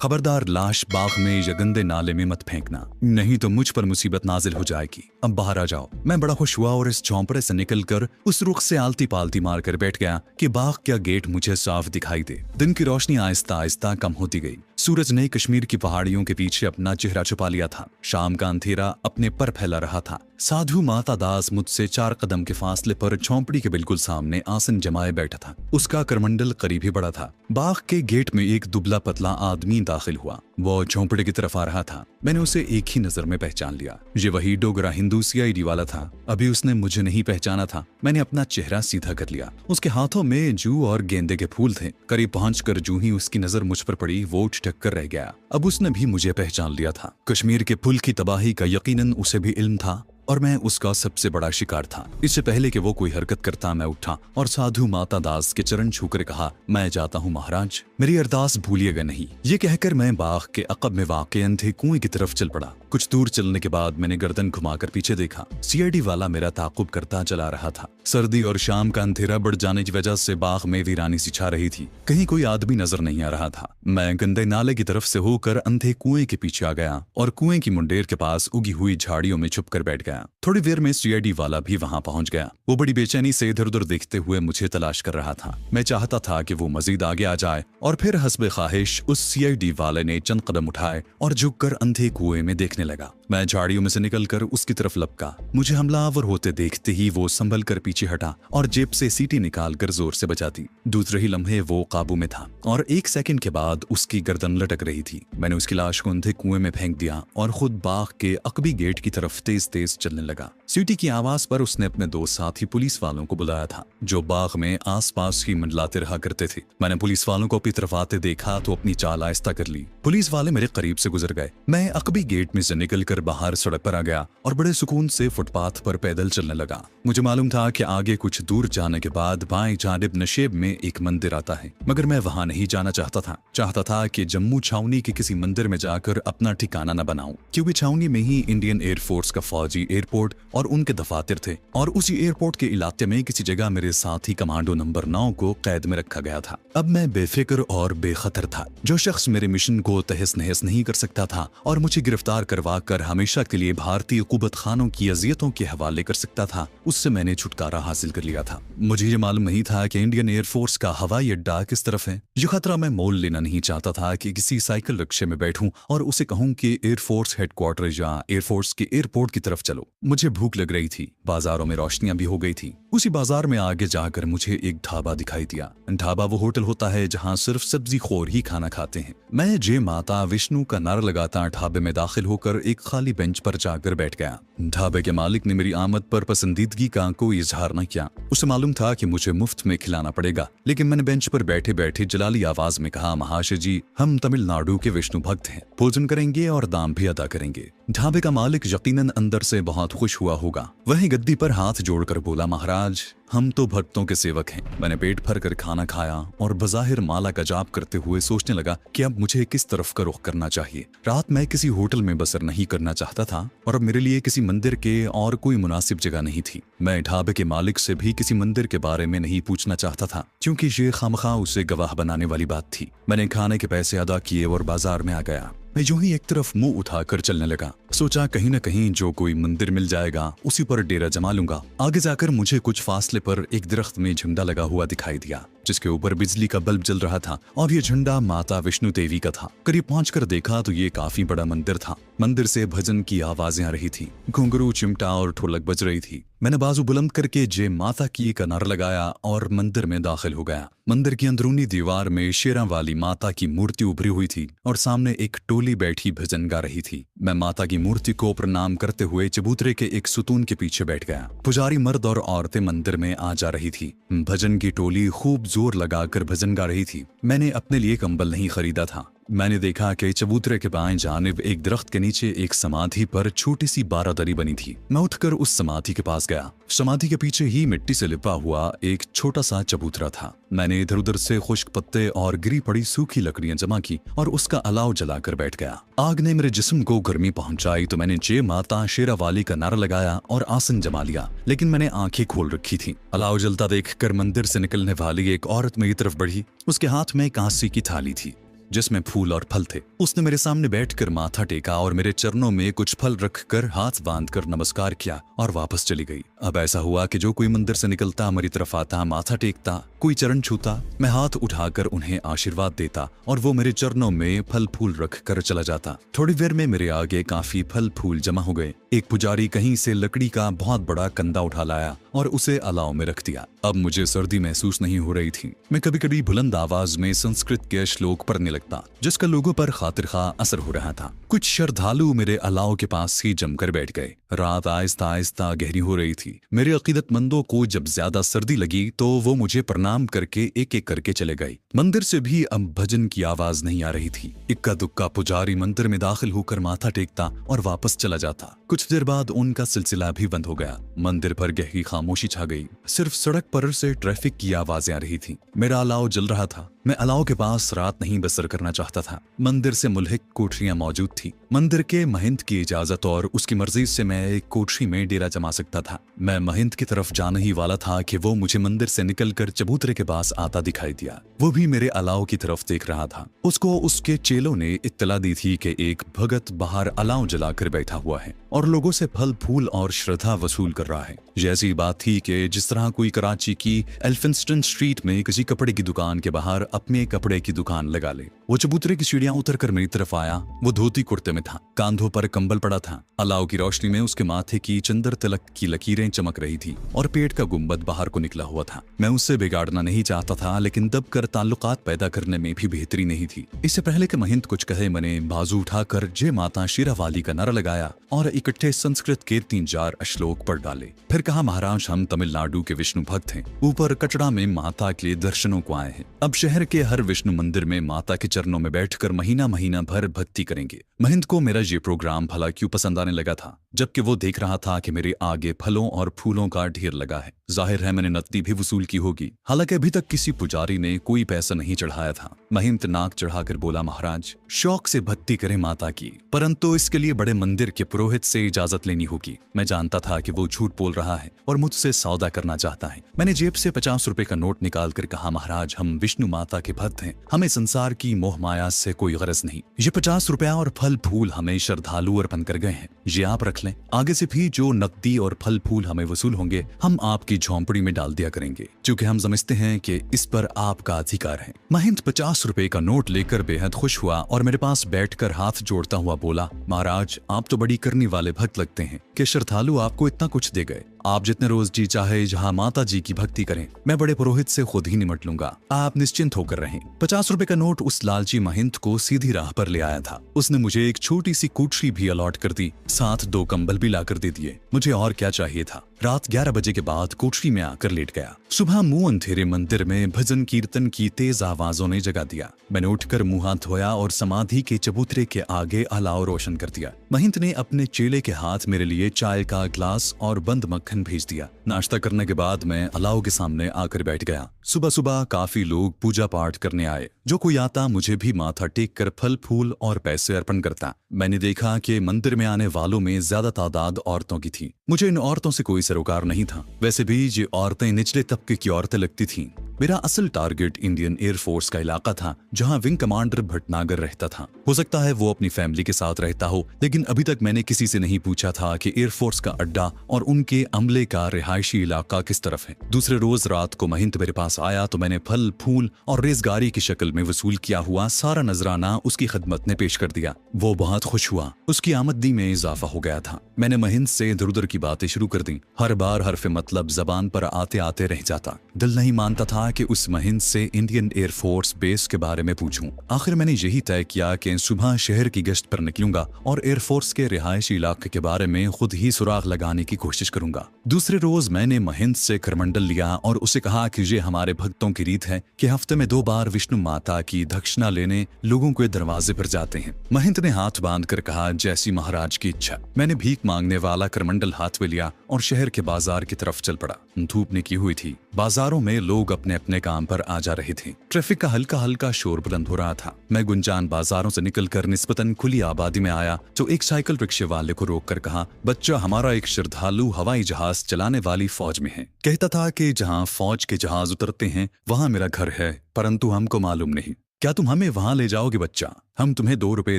खबरदार लाश बाग में या गंदे नाले में मत फेंकना, नहीं तो मुझ पर मुसीबत नाजिल हो जाएगी। अब बाहर आ जाओ। मैं बड़ा खुश हुआ और इस झोंपड़े से निकलकर उस रुख से आलती पालती मारकर बैठ गया कि बाग का गेट मुझे साफ दिखाई दे। दिन की रोशनी आहिस्ता आहिस्ता कम होती गई। सूरज ने कश्मीर की पहाड़ियों के पीछे अपना चेहरा छुपा लिया था। शाम का अंधेरा अपने पर फैला रहा था। साधु माता दास मुझसे 4 कदम के फासले पर झोंपड़ी के बिल्कुल सामने आसन जमाए बैठा था। उसका करमंडल करीब ही बड़ा था। बाग के गेट में एक दुबला पतला आदमी दाखिल हुआ। वो झोंपड़ी की तरफ आ रहा था। मैंने उसे एक ही नजर में पहचान लिया। ये वही डोगरा हिंदू CID वाला था। अभी उसने मुझे नहीं पहचाना था। मैंने अपना चेहरा सीधा कर लिया। उसके हाथों में जू और गेंदे के फूल थे। करीब पहुंचकर जूं ही उसकी नजर मुझ पर पड़ी, वो ठिठक कर रह गया। अब उसने भी मुझे पहचान लिया था। कश्मीर के पुल की तबाही का यकीनन उसे भी इल्म था और मैं उसका सबसे बड़ा शिकार था। इससे पहले कि वो कोई हरकत करता, मैं उठा और साधु माता दास के चरण छूकर कहा, मैं जाता हूँ महाराज, मेरी अरदास भूलिएगा नहीं। ये कहकर मैं बाग के अकब में वाक़े अंधे कुएं की तरफ चल पड़ा। कुछ दूर चलने के बाद मैंने गर्दन घुमाकर पीछे देखा। CID वाला मेरा ताकुब करता चला रहा था। सर्दी और शाम का अंधेरा बढ़ जाने की वजह से बाग में वीरानी सी छा रही थी। कहीं कोई आदमी नजर नहीं आ रहा था। मैं गंदे नाले की तरफ से होकर अंधे कुएं के पीछे आ गया और कुएं की मुंडेर के पास उगी हुई झाड़ियों में छुप कर बैठ गया। थोड़ी देर में CID वाला भी वहां पहुंच गया। वो बड़ी बेचैनी से इधर उधर देखते हुए मुझे तलाश कर रहा था। मैं चाहता था कि वो मजीद आगे आ जाए और फिर हस्बे ख्वाहिश उस CID वाले ने चंद कदम उठाए और झुककर अंधे कुएं में देखने लगा। मैं झाड़ियों में से निकलकर उसकी तरफ लपका। मुझे हमलावर होते देखते ही वो संभल कर पीछे हटा और जेब से सीटी निकालकर जोर से बजा दी। दूसरे ही लम्हे वो काबू में था और 1 सेकंड के बाद उसकी गर्दन लटक रही थी। मैंने उसकी लाश को अंधे कुएं में फेंक दिया और खुद बाग के अकबी गेट की तरफ तेज तेज चलने लगा। सीटी की आवाज पर उसने अपने 2 साथी पुलिस वालों को बुलाया था, जो बाग में आसपास ही मंडलाते रहा करते थे। मैंने पुलिस वालों को अपनी तरफ आते देखा तो अपनी चाल आहिस्ता कर ली। पुलिस वाले मेरे करीब से गुजर गए। मैं अकबी गेट में से निकलकर बाहर सड़क पर आ गया और बड़े सुकून से फुटपाथ पर पैदल चलने लगा। मुझे मालूम था कि आगे कुछ दूर जाने के बाद बाएं जानिब नशेब में एक मंदिर आता है, मगर मैं वहां नहीं जाना चाहता था कि जम्मू छावनी के किसी मंदिर में जाकर अपना ठिकाना न बनाऊं, क्योंकि छावनी में ही इंडियन एयरफोर्स का फौजी एयरपोर्ट और उनके दफातर थे और उसी एयरपोर्ट के इलाके में किसी जगह मेरे साथी कमांडो नंबर 9 को कैद में रखा गया था। अब मैं बेफिक्र और बेखतर था। जो शख्स मेरे मिशन को तहस नहस नहीं कर सकता था और मुझे गिरफ्तार करवा कर हमेशा के लिए भारतीय कुबत खानों की अजियतों के हवाले कर सकता था, उससे मैंने छुटकारा हासिल कर लिया था। मुझे ये मालूम नहीं था कि इंडियन एयरफोर्स का हवाई अड्डा किस तरफ है। ये खतरा मैं मोल लेना नहीं चाहता था कि किसी साइकिल रिक्शे में बैठूं और उसे कहूं कि एयरफोर्स हेडक्वार्टर या एयरफोर्स के एयरपोर्ट की तरफ चलो। मुझे भूख लग रही थी। बाजारों में रोशनियां भी हो गई थी। उसी बाजार में आगे जाकर मुझे एक ढाबा दिखाई दिया। ढाबा वो होटल होता है जहां सिर्फ सब्जी खोर ही खाना खाते हैं। मैं जय माता विष्णु का नारा लगाता ढाबे में दाखिल होकर एक खाली बेंच पर जाकर बैठ गया। ढाबे के मालिक ने मेरी आमद पर पसंदीदगी का कोई इजहार न किया। उसे मालूम था कि मुझे मुफ्त में खिलाना पड़ेगा, लेकिन मैंने बेंच पर बैठे बैठे जलाली आवाज में कहा, महाशय जी, हम तमिलनाडु के विष्णु भक्त हैं, भोजन करेंगे और दाम भी अदा करेंगे। ढाबे का मालिक यकीनन अंदर से बहुत खुश हुआ होगा। वहीं गद्दी पर हाथ जोड़कर बोला, महाराज, हम तो भक्तों के सेवक हैं। मैंने पेट भर कर खाना खाया और बज़ाहिर माला का जाप करते हुए सोचने लगा कि अब मुझे किस तरफ का रुख करना चाहिए। रात मैं किसी होटल में बसर नहीं करना चाहता था और अब मेरे लिए किसी मंदिर के और कोई मुनासिब जगह नहीं थी। मैं ढाबे के मालिक से भी किसी मंदिर के बारे में नहीं पूछना चाहता था, क्योंकि ये खामखा उसे गवाह बनाने वाली बात थी। मैंने खाने के पैसे अदा किए और बाजार में आ गया। मैं यूं ही एक तरफ मुंह उठाकर चलने लगा। सोचा कहीं न कहीं जो कोई मंदिर मिल जाएगा उसी पर डेरा जमा लूंगा। आगे जाकर मुझे कुछ फासले पर एक दरख्त में झंडा लगा हुआ दिखाई दिया, जिसके ऊपर बिजली का बल्ब जल रहा था और ये झंडा माता विष्णु देवी का था। करीब पहुंचकर देखा तो ये काफी बड़ा मंदिर था। मंदिर से भजन की आवाजें आ रही थी, घुंघरू, चिमटा और ढोलक बज रही थी। मैंने बाजू बुलंद करके जय माता की का नारा लगाया और मंदिर में दाखिल हो गया। मंदिर की अंदरूनी दीवार में शेरा वाली माता की मूर्ति उभरी हुई थी और सामने एक टोली बैठी भजन गा रही थी। मैं माता की मूर्ति को प्रणाम करते हुए चबूतरे के एक सुतून के पीछे बैठ गया। पुजारी मर्द और औरतें मंदिर में आ जा रही थी। भजन की टोली खूब जोर लगाकर भजन गा रही थी। मैंने अपने लिए कंबल नहीं खरीदा था। मैंने देखा कि चबूतरे के बाएं जानिब एक दरख्त के नीचे एक समाधि पर छोटी सी बारादरी बनी थी। मैं उठकर उस समाधि के पास गया। समाधि के पीछे ही मिट्टी से लिपा हुआ एक छोटा सा चबूतरा था। मैंने इधर उधर से खुश्क पत्ते और गिरी पड़ी सूखी लकड़ियां जमा की और उसका अलाव जलाकर बैठ गया। आग ने मेरे जिस्म को गर्मी पहुंचाई तो मैंने जय माता शेरा वाली का नारा लगाया और आसन जमा लिया, लेकिन मैंने आंखें खोल रखी थी। अलाव जलता देखकर मंदिर से निकलने वाली एक औरत मेरी तरफ बढ़ी। उसके हाथ में कांसी की थाली थी। जिसमें फूल और फल थे। उसने मेरे सामने बैठकर माथा टेका और मेरे चरणों में कुछ फल रखकर हाथ बांधकर नमस्कार किया और वापस चली गई। अब ऐसा हुआ कि जो कोई मंदिर से निकलता हमारी तरफ आता, माथा टेकता, कोई चरण छूता, मैं हाथ उठाकर उन्हें आशीर्वाद देता और वो मेरे चरणों में फल फूल रख कर चला जाता। थोड़ी देर में मेरे आगे काफी फल फूल जमा हो गए। एक पुजारी कहीं से लकड़ी का बहुत बड़ा कंधा उठा लाया और उसे अलाव में रख दिया। अब मुझे सर्दी महसूस नहीं हो रही थी। मैं कभी कभी बुलंद आवाज में संस्कृत के श्लोक पढ़ने लगता, जिसका लोगों पर खातिर खा असर हो रहा था। कुछ श्रद्धालु मेरे अलाव के पास ही जमकर बैठ गए। रात आहिस्ता आहिस्ता गहरी हो रही थी। मेरे अकीदतमंदों को जब ज्यादा सर्दी लगी तो वो मुझे प्रणाम करके एक एक करके चले गए। मंदिर से भी अब भजन की आवाज नहीं आ रही थी। इक्का दुक्का पुजारी मंदिर में दाखिल होकर माथा टेकता और वापस चला जाता। कुछ देर बाद उनका सिलसिला भी बंद हो गया। मंदिर पर गहरी खामोशी छा गई। सिर्फ सड़क पर से ट्रैफिक की आवाजें आ रही थी। मेरा अलाव जल रहा था। मैं अलाव के पास रात नहीं बसर करना चाहता था। मंदिर से मुल्हिक कोठरियां मौजूद थी। मंदिर के महंत की इजाजत और उसकी मर्जी से मैं एक कोठरी में डेरा जमा सकता था। मैं महंत की तरफ जाने ही वाला था कि वो मुझे मंदिर से निकलकर चबूतरे के पास आता दिखाई दिया। वो भी मेरे अलाव की तरफ देख रहा था। उसको उसके चेलों ने इत्तला दी थी कि एक भगत बाहर अलाव जलाकर बैठा हुआ है और लोगों से फल फूल और श्रद्धा वसूल कर रहा है। जैसी बात थी कि जिस तरह कोई कराची की एल्फिंस्टन स्ट्रीट में किसी कपड़े की दुकान के बाहर अपने कपड़े की दुकान लगा ले। वो चबूतरे की सीढ़ियां उतरकर मेरी तरफ आया। वो धोती कुर्ते में था, कांधों पर कंबल पड़ा था। अलाव की रोशनी में उसके माथे की चंदर तिलक की लकीरें चमक रही थी और पेट का गुंबद बाहर को निकला हुआ था। मैं उससे बिगाड़ना नहीं चाहता था, लेकिन दबकर ताल्लुकात पैदा करने में भी बेहतरी नहीं थी। इससे पहले कि महिंद कुछ कहे, मैंने बाजू उठाकर जय माता शेरावाली का नारा लगाया और इकट्ठे संस्कृत के 3-4 श्लोक पढ़ डाले। फिर कहा, महाराज हम तमिलनाडु के विष्णु भक्त हैं। ऊपर कचड़ा में माता के लिए दर्शनों को आए हैं। अब शहर के हर विष्णु मंदिर में माता के चरणों में बैठकर महीना महीना भर भक्ति करेंगे। महिंद को मेरा ये प्रोग्राम भला क्यों पसंद आने लगा था, जबकि वो देख रहा था कि मेरे आगे फलों और फूलों का ढेर लगा है। जाहिर है मैंने नकदी भी वसूल की होगी। हालांकि अभी तक किसी पुजारी ने कोई पैसा नहीं चढ़ाया था। महिंद नाक चढ़ाकर बोला, महाराज शौक से भक्ति करें माता की, परंतु इसके लिए बड़े मंदिर के पुरोहित से इजाजत लेनी होगी। मैं जानता था कि वो झूठ बोल रहा है और मुझसे सौदा करना चाहता है। मैंने जेब से 50 रुपए का नोट निकाल कर कहा, महाराज हम विष्णु माता के भक्त हैं, हमें संसार की मोह माया से कोई गरज नहीं। ये 50 रुपया और फल फूल हमें श्रद्धालु अर्पण कर गए हैं, ये आप रख लें। आगे से भी जो नकदी और फल फूल हमें वसूल होंगे हम आपकी झोंपड़ी में डाल दिया करेंगे, क्योंकि हम समझते हैं कि इस पर आपका अधिकार है। महिंद 50 रुपए का नोट लेकर बेहद खुश हुआ और मेरे पास बैठकर हाथ जोड़ता हुआ बोला, महाराज आप तो बड़ी करने वाले भक्त लगते हैं कि श्रद्धालु आपको इतना कुछ दे गए। आप जितने रोज जी चाहे जहाँ माता जी की भक्ति करें, मैं बड़े पुरोहित से खुद ही निमट लूंगा, आप निश्चिंत होकर रहें। 50 रुपए का नोट उस लालची महिंद को सीधी राह पर ले आया था। उसने मुझे एक छोटी सी कोठरी भी अलॉट कर दी, साथ 2 कंबल भी लाकर दे दिए। मुझे और क्या चाहिए था। रात 11 बजे के बाद कोठरी में आकर लेट गया। सुबह मुंह अंधेरे मंदिर में भजन कीर्तन की तेज आवाजों ने जगा दिया। मैंने उठकर मुंह हाथ धोया और समाधि के चबूतरे के आगे अलाव रोशन कर दिया। महिंद ने अपने चेले के हाथ मेरे लिए चाय का ग्लास और बंद मक्खन भेज दिया। नाश्ता करने के बाद मैं अलाव के सामने आकर बैठ गया। सुबह सुबह काफी लोग पूजा पाठ करने आए। जो कोई आता मुझे भी माथा टेक कर फल फूल और पैसे अर्पण करता। मैंने देखा कि मंदिर में आने वालों में ज्यादा तादाद औरतों की थी। मुझे इन औरतों से कोई सरोकार नहीं था। वैसे भी ये औरतें निचले तबके की औरतें लगती थीं। मेरा असल टारगेट इंडियन एयरफोर्स का इलाका था, जहां विंग कमांडर भटनागर रहता था। हो सकता है वो अपनी फैमिली के साथ रहता हो, लेकिन अभी तक मैंने किसी से नहीं पूछा था कि एयरफोर्स का अड्डा और उनके अमले का रिहायशी इलाका किस तरफ है। दूसरे रोज रात को महिंद मेरे पास आया तो मैंने फल फूल और रेजगारी की शक्ल में वसूल किया हुआ सारा नजराना उसकी खिदमत ने पेश कर दिया। वो बहुत खुश हुआ। उसकी आमदनी में इजाफा हो गया था। मैंने महिंद से इधर उधर की बातें शुरू कर दी। हर बार हरफ मतलब जबान पर आते आते रह जाता। दिल नहीं मानता था कि उस महिंद से इंडियन एयरफोर्स बेस के बारे में पूछूं। आखिर मैंने यही तय किया कि सुबह शहर की गश्त पर निकलूंगा और एयरफोर्स के रिहायशी इलाके के बारे में खुद ही सुराग लगाने की कोशिश करूंगा। दूसरे रोज मैंने महिंद से करमंडल लिया और उसे कहा कि ये हमारे भक्तों की रीत है कि हफ्ते में 2 बार विष्णु माता की दक्षिणा लेने लोगों के दरवाजे पर जाते हैं। महिंद ने हाथ बांध कर कहा, जैसी महाराज की इच्छा। मैंने भीख मांगने वाला करमंडल हाथ में लिया और शहर के बाजार की तरफ चल पड़ा। धूप निकली हुई थी। बाजारों में लोग अपने अपने काम पर आ जा रहे थे। ट्रैफिक का हल्का हल्का शोर बुलंद हो रहा था। मैं गुंजान बाजारों से निकलकर निस्बतन खुली आबादी में आया तो एक साइकिल रिक्शे वाले को रोककर कहा, बच्चा हमारा एक श्रद्धालु हवाई जहाज चलाने वाली फौज में है। कहता था कि जहाँ फौज के जहाज उतरते हैं वहाँ मेरा घर है, परंतु हमको मालूम नहीं। क्या तुम हमें वहां ले जाओगे बच्चा? हम तुम्हें 2 रुपए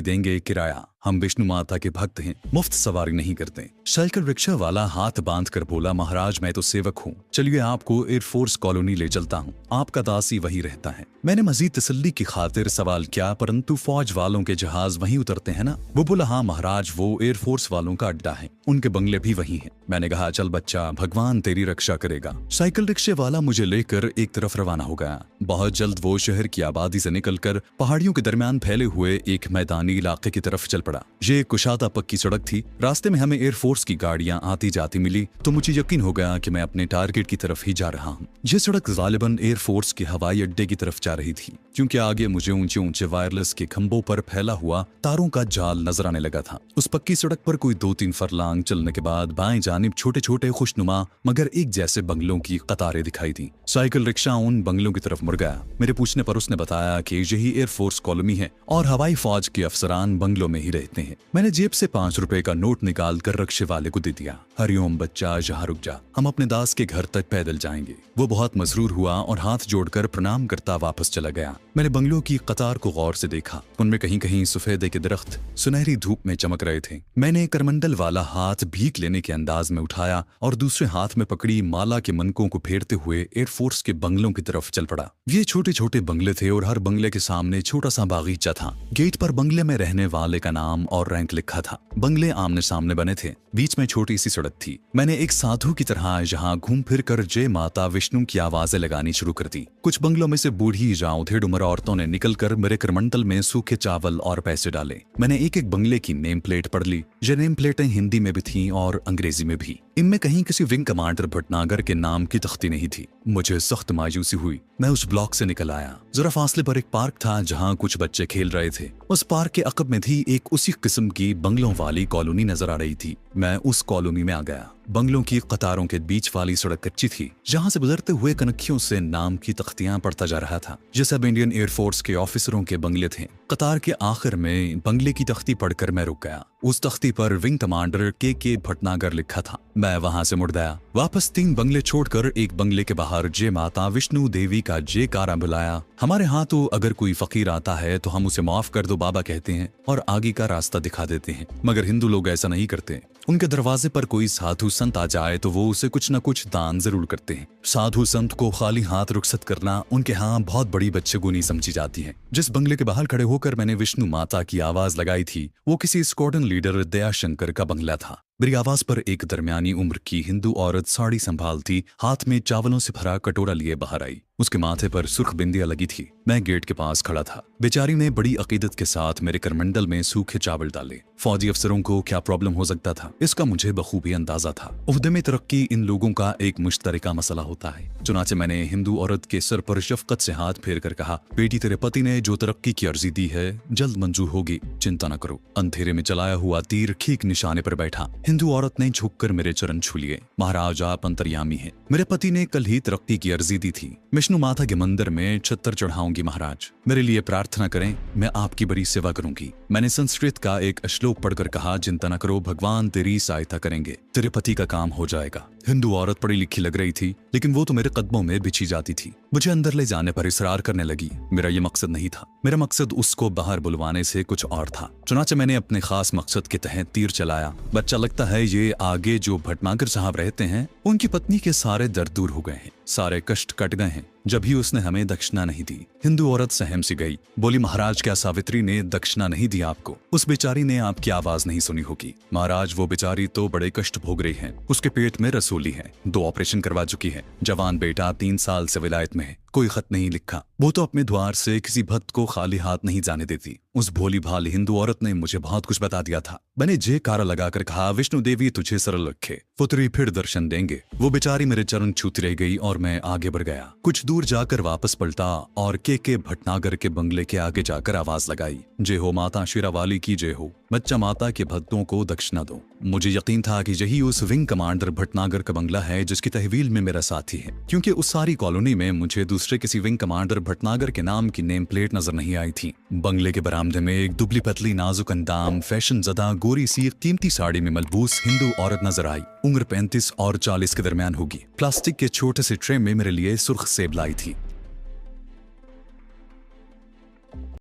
देंगे किराया। हम विष्णु माता के भक्त हैं, मुफ्त सवारी नहीं करते। साइकिल रिक्शा वाला हाथ बांध कर बोला, महाराज मैं तो सेवक हूँ, चलिए आपको एयरफोर्स कॉलोनी ले चलता हूँ, आपका दासी वही रहता है। मैंने मजीद तसल्ली की खातिर सवाल किया, परंतु फौज वालों के जहाज वहीं उतरते हैं ना? वो बोला, हाँ महाराज, वो एयरफोर्स वालों का अड्डा है, उनके बंगले भी वही है। मैंने कहा, चल बच्चा, भगवान तेरी रक्षा करेगा। साइकिल रिक्शे वाला मुझे लेकर एक तरफ रवाना हो गया। बहुत जल्द वो शहर की आबादी से निकलकर पहाड़ियों के दरमियान फैले हुए एक मैदानी इलाके की तरफ चल पड़ा। ये कुशादा पक्की सड़क थी। रास्ते में हमें एयरफोर्स की गाड़ियां आती जाती मिली तो मुझे यकीन हो गया कि मैं अपने टारगेट की तरफ ही जा रहा हूँ। ये सड़क गालिबन एयरफोर्स के हवाई अड्डे की तरफ जा रही थी, क्योंकि आगे मुझे ऊंचे ऊंचे वायरलेस के खंभों पर फैला हुआ तारों का जाल नजर आने लगा था। उस पक्की सड़क पर कोई 2-3 फरलांग चलने के बाद बाएं जानिब छोटे छोटे खुशनुमा मगर एक जैसे बंगलों की कतारें दिखाई दी। साइकिल रिक्शा उन बंगलों की तरफ मुड़ गया। मेरे पूछने पर उसने बताया कि यही एयरफोर्स कॉलोनी है और हवाई फौज के अफसरान बंगलों में ही रहते हैं। मैंने जेब से 5 रुपए का नोट निकाल कर रिक्शे वाले को दे दिया। हरिओम बच्चा, यहाँ रुक जा, हम अपने दास के घर तक पैदल जाएंगे। वो बहुत मसरूर हुआ और हाथ जोड़कर प्रणाम करता वापस चला गया। मैंने बंगलों की कतार को गौर से देखा। उनमें कहीं कहीं सफेदे के दरख्त सुनहरी धूप में चमक रहे थे। मैंने करमंडल वाला हाथ भीख लेने के अंदाज में उठाया और दूसरे हाथ में पकड़ी माला के मनकों को फेरते हुए एयरफोर्स के बंगलों की तरफ चल पड़ा। ये छोटे छोटे बंगले थे और हर बंगले के सामने छोटा सा बागीचा था। गेट पर बंगले में रहने वाले का नाम और रैंक लिखा था। बंगले आमने सामने बने थे। बीच में छोटी सी सड़क थी। मैंने एक साधु की तरह यहाँ घूम फिर कर जय माता विष्णु की आवाजें लगानी शुरू कर दी। कुछ बंगलों में से बूढ़ी या उधेड़ उम्र औरतों ने निकलकर मेरे करमंडल में सूखे चावल और पैसे डाले। मैंने एक एक बंगले की नेम प्लेट पढ़ ली। ये नेम प्लेटें हिंदी में भी थीं और अंग्रेजी में भी। इनमें कहीं किसी विंग कमांडर भटनागर के नाम की तख्ती नहीं थी। मुझे सख्त मायूसी हुई। मैं उस ब्लॉक से निकल आया। जरा फासले पर एक पार्क था जहाँ कुछ बच्चे खेल रहे थे। उस पार्क के अकब में थी एक उसी किस्म की बंगलों वाली कॉलोनी नजर आ रही थी। मैं उस कॉलोनी में आ गया। बंगलों की कतारों के बीच वाली सड़क कच्ची थी, जहां से गुजरते हुए कनखियों से नाम की तख्तियां पढ़ता जा रहा था। ये सब इंडियन एयरफोर्स के ऑफिसरों के बंगले थे। कतार के आखिर में बंगले की तख्ती पढ़कर मैं रुक गया। उस तख्ती पर विंग कमांडर के भटनागर लिखा था। मैं वहां से मुड़ गया। वापस 3 बंगले छोड़कर एक बंगले के बाहर जय माता विष्णु देवी का जयकारा बुलाया। हमारे यहाँ तो अगर कोई फकीर आता है तो हम उसे माफ कर दो बाबा कहते हैं और आगे का रास्ता दिखा देते हैं, मगर हिंदू लोग ऐसा नहीं करते। उनके दरवाजे पर कोई साधु संत आ जाए तो वो उसे कुछ न कुछ दान जरूर करते हैं। साधु संत को खाली हाथ रुखसत करना उनके यहाँ बहुत बड़ी बच्चेगुनी समझी जाती है। जिस बंगले के बाहर खड़े होकर मैंने विष्णु माता की आवाज लगाई थी वो किसी स्क्वाड्रन लीडर दयाशंकर का बंगला था। मेरी आवाज पर एक दरमियानी उम्र की हिंदू औरत साड़ी संभालती हाथ में चावलों से भरा कटोरा लिए बाहर आई। उसके माथे पर सुर्ख बिंदियां लगी थी। मैं गेट के पास खड़ा था। बेचारी ने बड़ी अकीदत के साथ मेरे करमंडल में सूखे चावल डाले। फौजी अफसरों को क्या प्रॉब्लम हो सकता था, इसका मुझे बखूबी अंदाजा था। उहदे में तरक्की इन लोगों का एक मुश्तरका मसला होता है। चुनाचे मैंने हिंदू औरत के सर पर शफकत से हाथ फेर कर कहा, बेटी तेरे पति ने जो तरक्की की अर्जी दी है जल्द मंजूर होगी, चिंता न करो। अंधेरे में चलाया हुआ तीर ठीक निशाने पर बैठा। हिंदू औरत ने झुककर मेरे चरण छू लिए। महाराज आप अंतर्यामी हैं। मेरे पति ने कल ही तरक्की की अर्जी दी थी। विष्णु माता के मंदिर में छत्तर चढ़ाऊंगी महाराज, मेरे लिए प्रार्थना करें, मैं आपकी बड़ी सेवा करूंगी। मैंने संस्कृत का एक श्लोक पढ़कर कहा, चिंता न करो, भगवान तेरी सहायता करेंगे, तेरे पति का काम हो जाएगा। हिंदू औरत पढ़ी लिखी लग रही थी, लेकिन वो तो मेरे कदमों में बिछी जाती थी। मुझे अंदर ले जाने पर इसरार करने लगी। मेरा ये मकसद नहीं था। मेरा मकसद उसको बाहर बुलवाने से कुछ और था। चुनाचे मैंने अपने खास मकसद के तहत तीर चलाया। बच्चा लगता है ये आगे जो भटनागर साहब रहते हैं उनकी पत्नी के सारे दर्द दूर हो गए हैं, सारे कष्ट कट गए हैं। जब ही उसने हमें दक्षिणा नहीं दी। हिंदू औरत सहम सी गई। बोली, महाराज क्या सावित्री ने दक्षिणा नहीं दी आपको? उस बेचारी ने आपकी आवाज नहीं सुनी होगी। महाराज वो बेचारी तो बड़े कष्ट भोग रही है। उसके पेट में रसोली है, 2 ऑपरेशन करवा चुकी है। जवान बेटा 3 साल से विलायत में है, कोई खत नहीं लिखा। वो तो अपने द्वार से किसी भक्त को खाली हाथ नहीं जाने देती। उस भोली भाली हिंदू औरत ने मुझे बहुत कुछ बता दिया था। मैंने जयकारा लगाकर कहा, विष्णु देवी तुझे सरल रखे, वो तेरी फिर दर्शन देंगे। वो बेचारी मेरे चरण छूती रह गई और मैं आगे बढ़ गया। कुछ दूर जाकर वापस पलटा और के भटनागर के बंगले के आगे जाकर आवाज लगाई, जय हो माता शेरावाली की जय हो, बच्चा माता के भक्तों को दक्षिणा दो। मुझे यकीन था कि यही उस विंग कमांडर भटनागर का बंगला है जिसकी तहवील में मेरा साथी है, क्योंकि उस सारी कॉलोनी में मुझे दूसरे किसी विंग कमांडर भटनागर के नाम की नेम प्लेट नजर नहीं आई थी। बंगले के बरामदे में एक दुबली पतली नाजुक अंदाम फैशन ज़दा गोरी सी कीमती साड़ी में मलबूस हिंदू औरत नजर आई। उम्र 35 और 40 के दरमियान होगी। प्लास्टिक के छोटे से ट्रे में मेरे लिए सुर्ख सेब लाई थी।